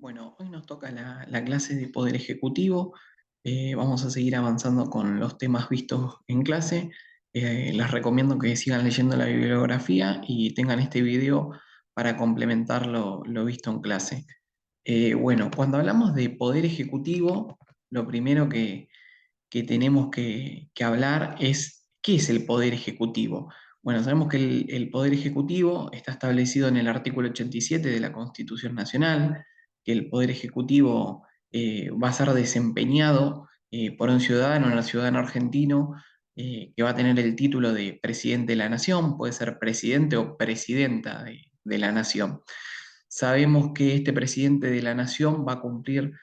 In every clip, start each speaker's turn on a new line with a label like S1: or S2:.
S1: Bueno, hoy nos toca la clase de Poder Ejecutivo. Vamos a seguir avanzando con los temas vistos en clase. Les recomiendo que sigan leyendo la bibliografía y tengan este video para complementar lo visto en clase. Bueno, cuando hablamos de Poder Ejecutivo, lo primero que tenemos que hablar es ¿qué es el Poder Ejecutivo? Bueno, sabemos que el Poder Ejecutivo está establecido en el artículo 87 de la Constitución Nacional, que el Poder Ejecutivo va a ser desempeñado por un ciudadano, un ciudadano argentino, que va a tener el título de presidente de la nación, puede ser presidente o presidenta de la nación. Sabemos que este presidente de la nación va a cumplir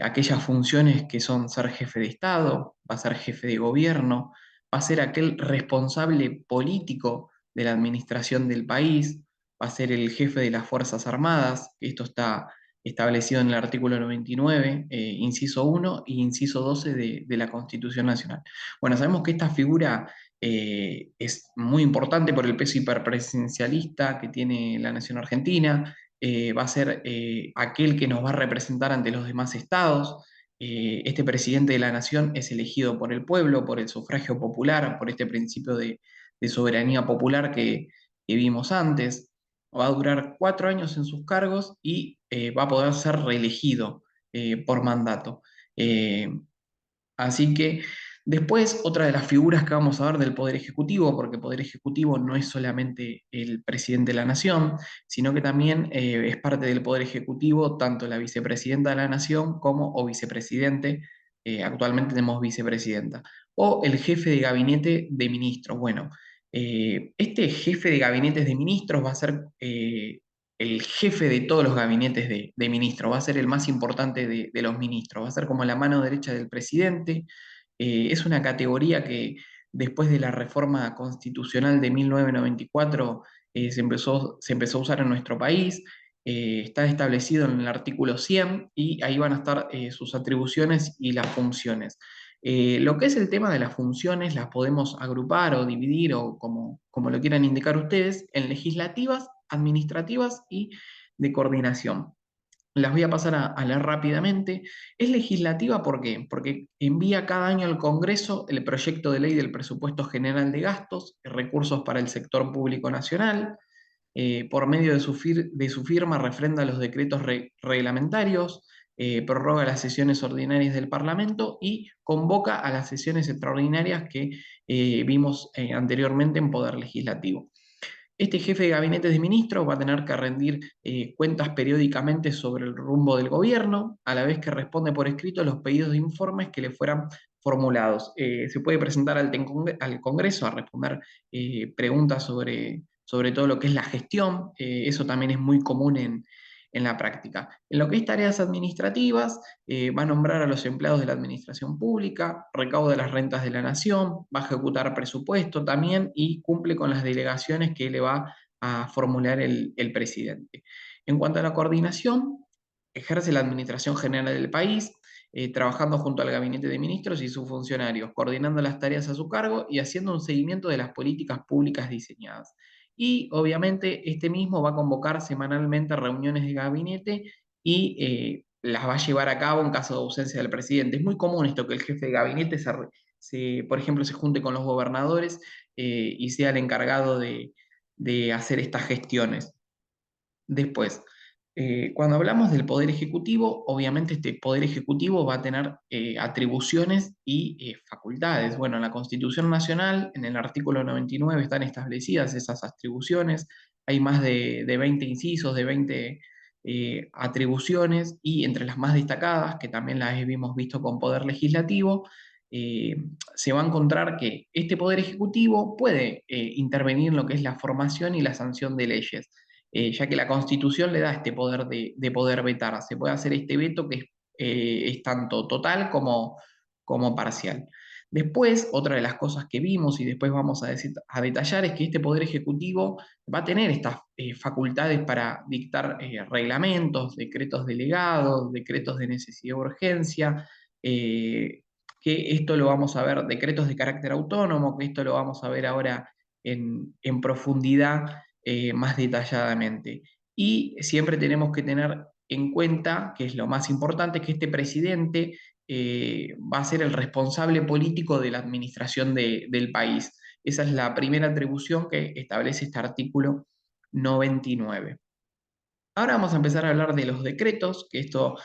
S1: aquellas funciones que son ser jefe de Estado, va a ser jefe de gobierno, va a ser aquel responsable político de la administración del país, va a ser el jefe de las Fuerzas Armadas, esto está establecido en el artículo 99, inciso 1 y inciso 12 de la Constitución Nacional. Bueno, sabemos que esta figura es muy importante por el peso hiperpresidencialista que tiene la nación argentina. Va a ser aquel que nos va a representar ante los demás estados. Este presidente de la nación es elegido por el pueblo, por el sufragio popular, por este principio de soberanía popular que vimos antes. Va a durar 4 años en sus cargos y va a poder ser reelegido por mandato. Eh, Así que después, otra de las figuras que vamos a ver del Poder Ejecutivo, porque el Poder Ejecutivo no es solamente el presidente de la Nación, sino que también es parte del Poder Ejecutivo tanto la vicepresidenta de la Nación como o vicepresidente, actualmente tenemos vicepresidenta, o el jefe de gabinete de ministros. Bueno, este jefe de gabinetes de ministros va a ser el jefe de todos los gabinetes de ministros, va a ser el más importante de los ministros, va a ser como la mano derecha del presidente. Es una categoría que después de la reforma constitucional de 1994 se empezó a usar en nuestro país. Está establecido en el artículo 100 y ahí van a estar sus atribuciones y las funciones. Lo que es el tema de las funciones las podemos agrupar o dividir o como lo quieran indicar ustedes en legislativas, administrativas y de coordinación. Las voy a pasar a leer rápidamente. Es legislativa, ¿por qué? Porque envía cada año al Congreso el proyecto de ley del presupuesto general de gastos y recursos para el sector público nacional. Por medio de su firma refrenda los decretos reglamentarios, prorroga las sesiones ordinarias del Parlamento y convoca a las sesiones extraordinarias que vimos anteriormente en Poder Legislativo. Este jefe de gabinete de ministros va a tener que rendir cuentas periódicamente sobre el rumbo del gobierno, a la vez que responde por escrito los pedidos de informes que le fueran formulados. Se puede presentar al Congreso a responder preguntas sobre todo lo que es la gestión. Eso también es muy común en la práctica. En lo que es tareas administrativas, va a nombrar a los empleados de la administración pública, recauda las rentas de la nación, va a ejecutar presupuesto también y cumple con las delegaciones que le va a formular el presidente. En cuanto a la coordinación, ejerce la administración general del país, trabajando junto al gabinete de ministros y sus funcionarios, coordinando las tareas a su cargo y haciendo un seguimiento de las políticas públicas diseñadas. Y obviamente este mismo va a convocar semanalmente reuniones de gabinete y las va a llevar a cabo en caso de ausencia del presidente. Es muy común esto que el jefe de gabinete por ejemplo, se junte con los gobernadores y sea el encargado de hacer estas gestiones. Después, cuando hablamos del Poder Ejecutivo, obviamente este Poder Ejecutivo va a tener atribuciones y facultades. Bueno, en la Constitución Nacional, en el artículo 99, están establecidas esas atribuciones. Hay más de 20 incisos, de 20 atribuciones, y entre las más destacadas, que también las hemos visto con Poder Legislativo, eh, se va a encontrar que este Poder Ejecutivo puede intervenir en lo que es la formación y la sanción de leyes, ya que la Constitución le da este poder de poder vetar. Se puede hacer este veto que es tanto total como parcial. Después, otra de las cosas que vimos y después vamos a detallar es que este Poder Ejecutivo va a tener estas facultades para dictar reglamentos, decretos delegados, decretos de necesidad de urgencia, que esto lo vamos a ver, decretos de carácter autónomo, que esto lo vamos a ver ahora en profundidad más detalladamente. Y siempre tenemos que tener en cuenta, que es lo más importante, que este presidente va a ser el responsable político de la administración del país. Esa es la primera atribución que establece este artículo 99. Ahora vamos a empezar a hablar de los decretos, que esto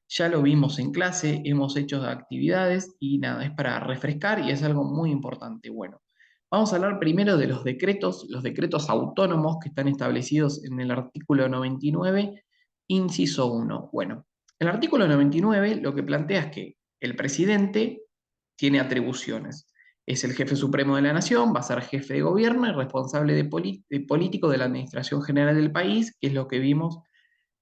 S1: ya lo vimos en clase, hemos hecho actividades y nada, es para refrescar y es algo muy importante. Bueno, vamos a hablar primero de los decretos autónomos que están establecidos en el artículo 99, inciso 1. Bueno, el artículo 99 lo que plantea es que el presidente tiene atribuciones. Es el jefe supremo de la nación, va a ser jefe de gobierno y responsable de político de la administración general del país, que es lo que vimos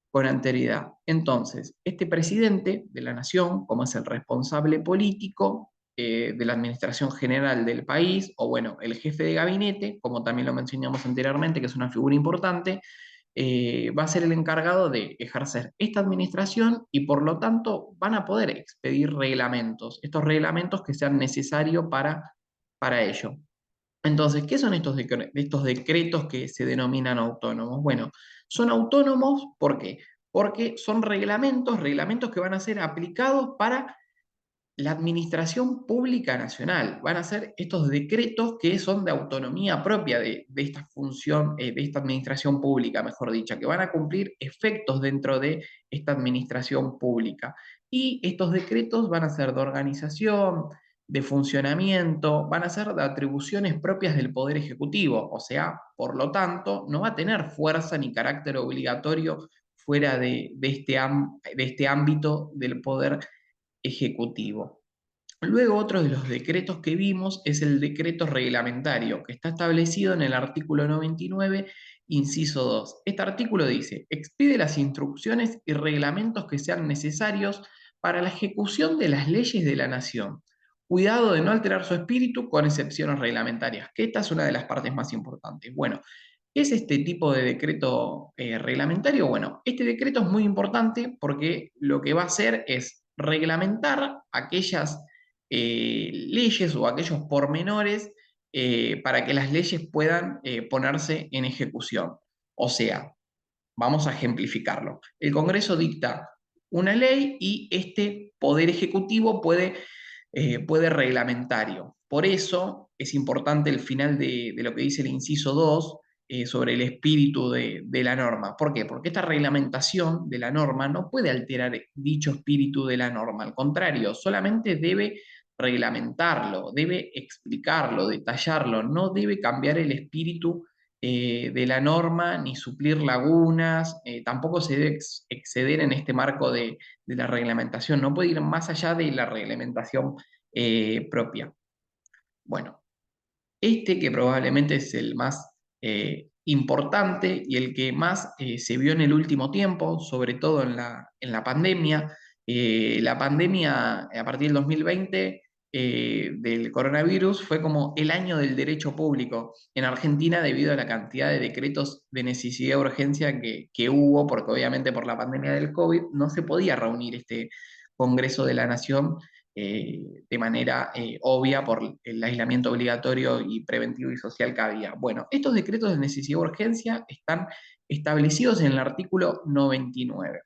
S1: con anterioridad. Entonces, este presidente de la nación, como es el responsable político de la administración general del país, o bueno, el jefe de gabinete, como también lo mencionamos anteriormente, que es una figura importante, va a ser el encargado de ejercer esta administración y por lo tanto van a poder expedir reglamentos, estos reglamentos que sean necesarios para ello. Entonces, ¿qué son estos decretos que se denominan autónomos? Bueno, son autónomos, ¿por qué? Porque son reglamentos que van a ser aplicados para la administración pública nacional. Van a ser estos decretos que son de autonomía propia de esta función, de esta administración pública, mejor dicha, que van a cumplir efectos dentro de esta administración pública. Y estos decretos van a ser de organización, de funcionamiento, van a ser de atribuciones propias del Poder Ejecutivo, o sea, por lo tanto, no va a tener fuerza ni carácter obligatorio fuera de este ámbito del Poder Ejecutivo. Luego, otro de los decretos que vimos es el decreto reglamentario, que está establecido en el artículo 99, inciso 2. Este artículo dice, expide las instrucciones y reglamentos que sean necesarios para la ejecución de las leyes de la nación. Cuidado de no alterar su espíritu con excepciones reglamentarias, que esta es una de las partes más importantes. Bueno, ¿qué es este tipo de decreto reglamentario? Bueno, este decreto es muy importante porque lo que va a hacer es reglamentar aquellas leyes o aquellos pormenores para que las leyes puedan ponerse en ejecución. O sea, vamos a ejemplificarlo. El Congreso dicta una ley y este Poder Ejecutivo puede reglamentario. Por eso es importante el final de lo que dice el inciso 2 sobre el espíritu de la norma. ¿Por qué? Porque esta reglamentación de la norma no puede alterar dicho espíritu de la norma. Al contrario, solamente debe reglamentarlo, debe explicarlo, detallarlo, no debe cambiar el espíritu de la norma ni suplir lagunas, tampoco se debe exceder en este marco de la reglamentación, no puede ir más allá de la reglamentación propia. Bueno, este que probablemente es el más importante y el que más se vio en el último tiempo, sobre todo en la pandemia. La pandemia a partir del 2020 del coronavirus fue como el año del derecho público en Argentina debido a la cantidad de decretos de necesidad de urgencia que hubo, porque obviamente por la pandemia del COVID no se podía reunir este Congreso de la Nación de manera obvia por el aislamiento obligatorio y preventivo y social que había. Bueno, estos decretos de necesidad de urgencia están establecidos en el artículo 99.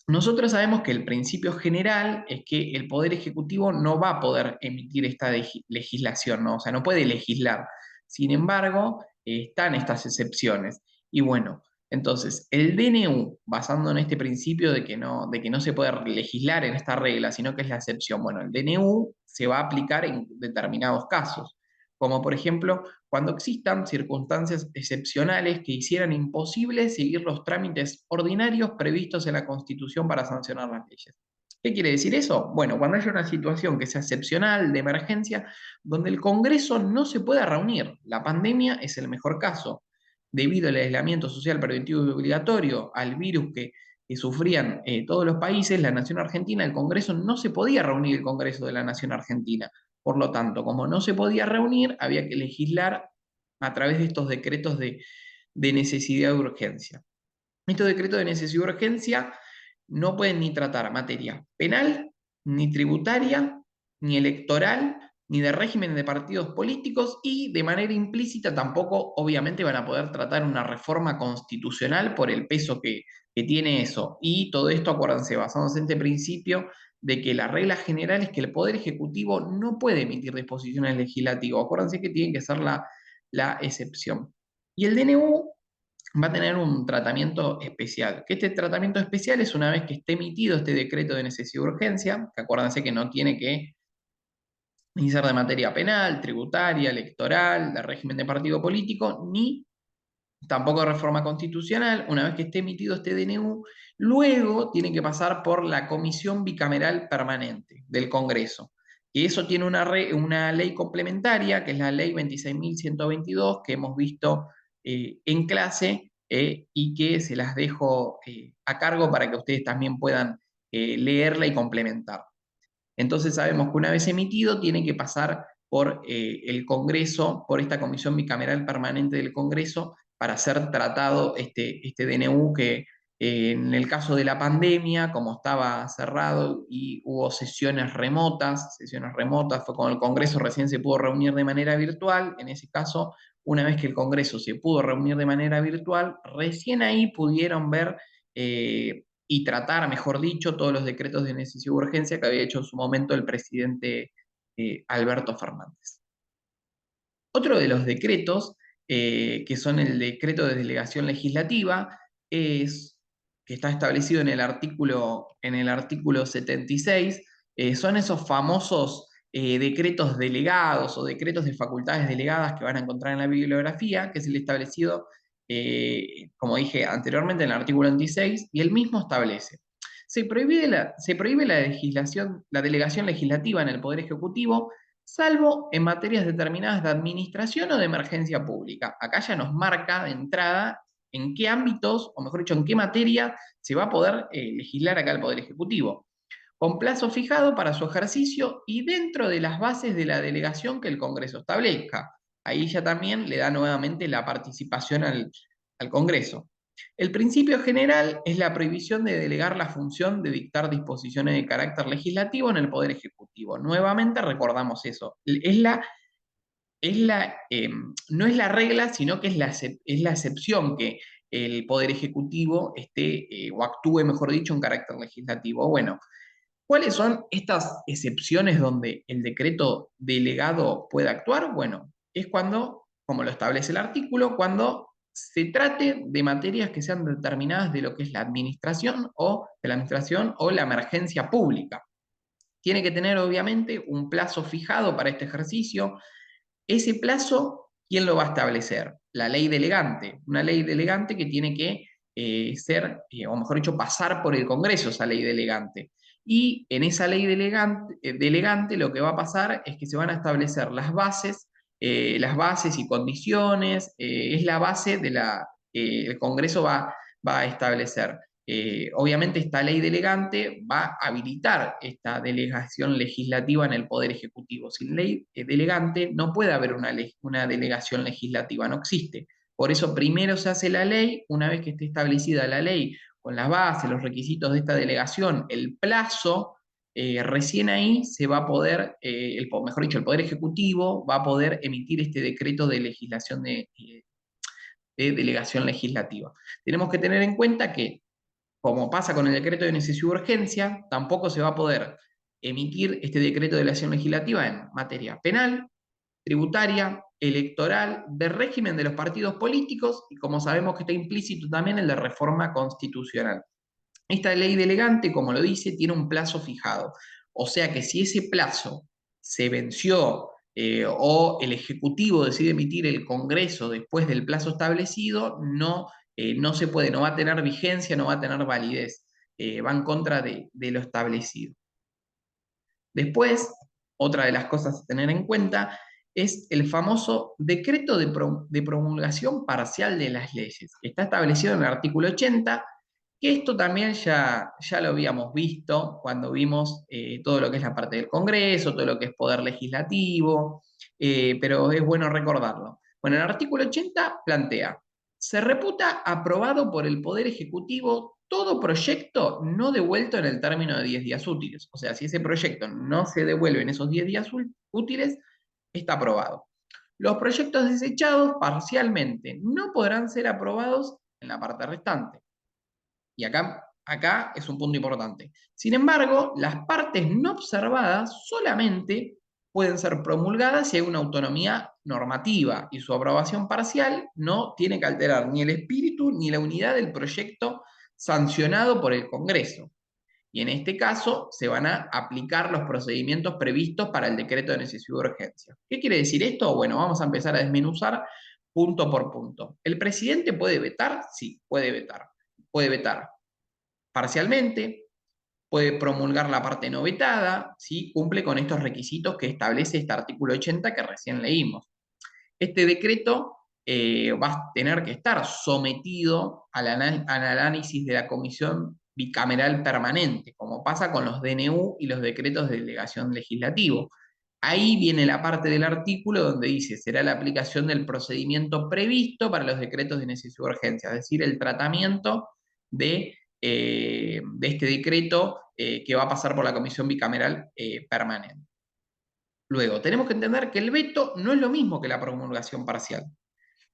S1: Nosotros sabemos que el principio general es que el Poder Ejecutivo no va a poder emitir esta legislación, ¿no? O sea, no puede legislar. Sin embargo, están estas excepciones. Y bueno, entonces, el DNU, basando en este principio de que no se puede legislar en esta regla, sino que es la excepción, bueno, el DNU se va a aplicar en determinados casos, como por ejemplo cuando existan circunstancias excepcionales que hicieran imposible seguir los trámites ordinarios previstos en la Constitución para sancionar las leyes. ¿Qué quiere decir eso? Bueno, cuando haya una situación que sea excepcional, de emergencia, donde el Congreso no se pueda reunir. La pandemia es el mejor caso. Debido al aislamiento social preventivo y obligatorio, al virus que sufrían todos los países, la nación argentina, el Congreso no se podía reunir el Congreso de la nación argentina. Por lo tanto, como no se podía reunir, había que legislar a través de estos decretos de necesidad de urgencia. Estos decretos de necesidad de urgencia no pueden ni tratar materia penal, ni tributaria, ni electoral, ni de régimen de partidos políticos y de manera implícita tampoco obviamente van a poder tratar una reforma constitucional por el peso que tiene eso. Y todo esto, acuérdense, basándose en este principio de que la regla general es que el Poder Ejecutivo no puede emitir disposiciones legislativas. Acuérdense que tiene que ser la excepción. Y el DNU va a tener un tratamiento especial, que este tratamiento especial es una vez que esté emitido este decreto de necesidad de urgencia, que acuérdense que no tiene que ni ser de materia penal, tributaria, electoral, de régimen de partido político, ni tampoco de reforma constitucional. Una vez que esté emitido este DNU, luego tiene que pasar por la Comisión Bicameral Permanente del Congreso. Y eso tiene una ley complementaria, que es la ley 26.122, que hemos visto en clase y que se las dejo a cargo para que ustedes también puedan leerla y complementar. Entonces sabemos que una vez emitido tiene que pasar por el Congreso, por esta Comisión Bicameral Permanente del Congreso, para ser tratado este DNU que en el caso de la pandemia, como estaba cerrado y hubo sesiones remotas, fue cuando el Congreso recién se pudo reunir de manera virtual. En ese caso, una vez que el Congreso se pudo reunir de manera virtual, recién ahí pudieron ver y tratar, mejor dicho, todos los decretos de necesidad y urgencia que había hecho en su momento el presidente Alberto Fernández. Otro de los decretos, que son el decreto de delegación legislativa, es, que está establecido en el artículo 76, son esos famosos decretos delegados o decretos de facultades delegadas que van a encontrar en la bibliografía, que es el establecido, como dije anteriormente, en el artículo 26, y el mismo establece. Se prohíbe la legislación, la delegación legislativa en el Poder Ejecutivo, salvo en materias determinadas de administración o de emergencia pública. Acá ya nos marca de entrada en qué ámbitos, o mejor dicho, en qué materia se va a poder legislar acá el Poder Ejecutivo, con plazo fijado para su ejercicio y dentro de las bases de la delegación que el Congreso establezca. Ahí ya también le da nuevamente la participación al Congreso. El principio general es la prohibición de delegar la función de dictar disposiciones de carácter legislativo en el Poder Ejecutivo. Nuevamente recordamos eso. No es la regla, sino que es la excepción que el Poder Ejecutivo esté o actúe, mejor dicho, en carácter legislativo. Bueno, ¿cuáles son estas excepciones donde el decreto delegado puede actuar? Bueno, es cuando, como lo establece el artículo, cuando se trate de materias que sean determinadas de lo que es la administración o la emergencia pública. Tiene que tener, obviamente, un plazo fijado para este ejercicio. Ese plazo, ¿quién lo va a establecer? La ley delegante. Una ley delegante que tiene que ser, o mejor dicho, pasar por el Congreso esa ley delegante. Y en esa ley delegante lo que va a pasar es que se van a establecer las bases y condiciones, es la base de el Congreso va a establecer. Obviamente esta ley delegante va a habilitar esta delegación legislativa en el Poder Ejecutivo. Sin ley delegante no puede haber una delegación legislativa, no existe. Por eso primero se hace la ley, una vez que esté establecida la ley con las bases, los requisitos de esta delegación, el plazo, recién ahí se va a poder, mejor dicho, el Poder Ejecutivo va a poder emitir este decreto de legislación de delegación legislativa. Tenemos que tener en cuenta que, como pasa con el decreto de necesidad y urgencia, tampoco se va a poder emitir este decreto de delegación legislativa en materia penal, tributaria, electoral, de régimen de los partidos políticos y, como sabemos que está implícito también, el de reforma constitucional. Esta ley delegante, como lo dice, tiene un plazo fijado. O sea que si ese plazo se venció o el Ejecutivo decide emitir el Congreso después del plazo establecido, no se puede, no va a tener vigencia, no va a tener validez. Va en contra de lo establecido. Después, otra de las cosas a tener en cuenta es el famoso decreto de promulgación parcial de las leyes, que está establecido en el artículo 80, que esto también ya lo habíamos visto cuando vimos todo lo que es la parte del Congreso, todo lo que es poder legislativo, pero es bueno recordarlo. Bueno, el artículo 80 plantea, se reputa aprobado por el Poder Ejecutivo todo proyecto no devuelto en el término de 10 días útiles. O sea, si ese proyecto no se devuelve en esos 10 días útiles, está aprobado. Los proyectos desechados parcialmente no podrán ser aprobados en la parte restante. Y acá es un punto importante. Sin embargo, las partes no observadas solamente pueden ser promulgadas si hay una autonomía normativa y su aprobación parcial no tiene que alterar ni el espíritu ni la unidad del proyecto sancionado por el Congreso. Y en este caso se van a aplicar los procedimientos previstos para el decreto de necesidad de urgencia. ¿Qué quiere decir esto? Bueno, vamos a empezar a desmenuzar punto por punto. ¿El presidente puede vetar? Sí, puede vetar. Puede vetar parcialmente, puede promulgar la parte no vetada, ¿sí? Cumple con estos requisitos que establece este artículo 80 que recién leímos. Este decreto va a tener que estar sometido al análisis de la Comisión Bicameral Permanente, como pasa con los DNU y los decretos de delegación legislativo. Ahí viene la parte del artículo donde dice, será la aplicación del procedimiento previsto para los decretos de necesidad de urgencia, es decir, el tratamiento de este decreto que va a pasar por la Comisión Bicameral Permanente. Luego, tenemos que entender que el veto no es lo mismo que la promulgación parcial.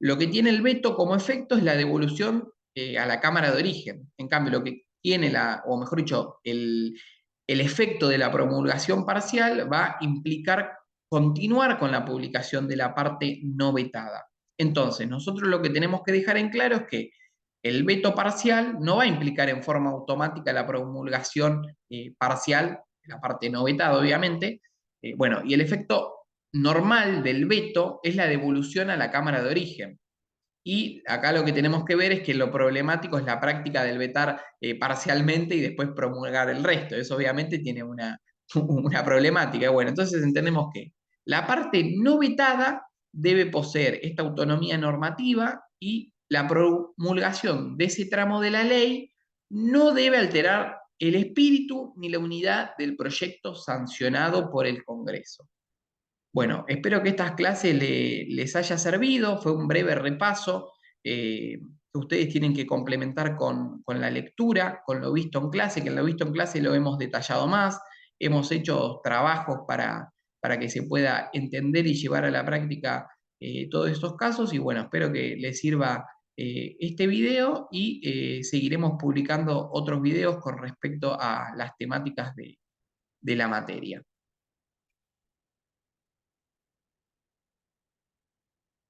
S1: Lo que tiene el veto como efecto es la devolución a la Cámara de Origen. En cambio, lo que tiene o mejor dicho, el efecto de la promulgación parcial va a implicar continuar con la publicación de la parte no vetada. Entonces, nosotros lo que tenemos que dejar en claro es que el veto parcial no va a implicar en forma automática la promulgación parcial, la parte no vetada, obviamente. Bueno, y el efecto normal del veto es la devolución a la Cámara de Origen. Y acá lo que tenemos que ver es que lo problemático es la práctica del vetar parcialmente y después promulgar el resto. Eso obviamente tiene una problemática. Bueno, entonces entendemos que la parte no vetada debe poseer esta autonomía normativa y la promulgación de ese tramo de la ley no debe alterar el espíritu ni la unidad del proyecto sancionado por el Congreso. Bueno, espero que estas clases les haya servido. Fue un breve repaso que ustedes tienen que complementar con la lectura, con lo visto en clase, que en lo visto en clase lo hemos detallado más. Hemos hecho trabajos para que se pueda entender y llevar a la práctica todos estos casos. Y bueno, espero que les sirva este video y seguiremos publicando otros videos con respecto a las temáticas de la materia.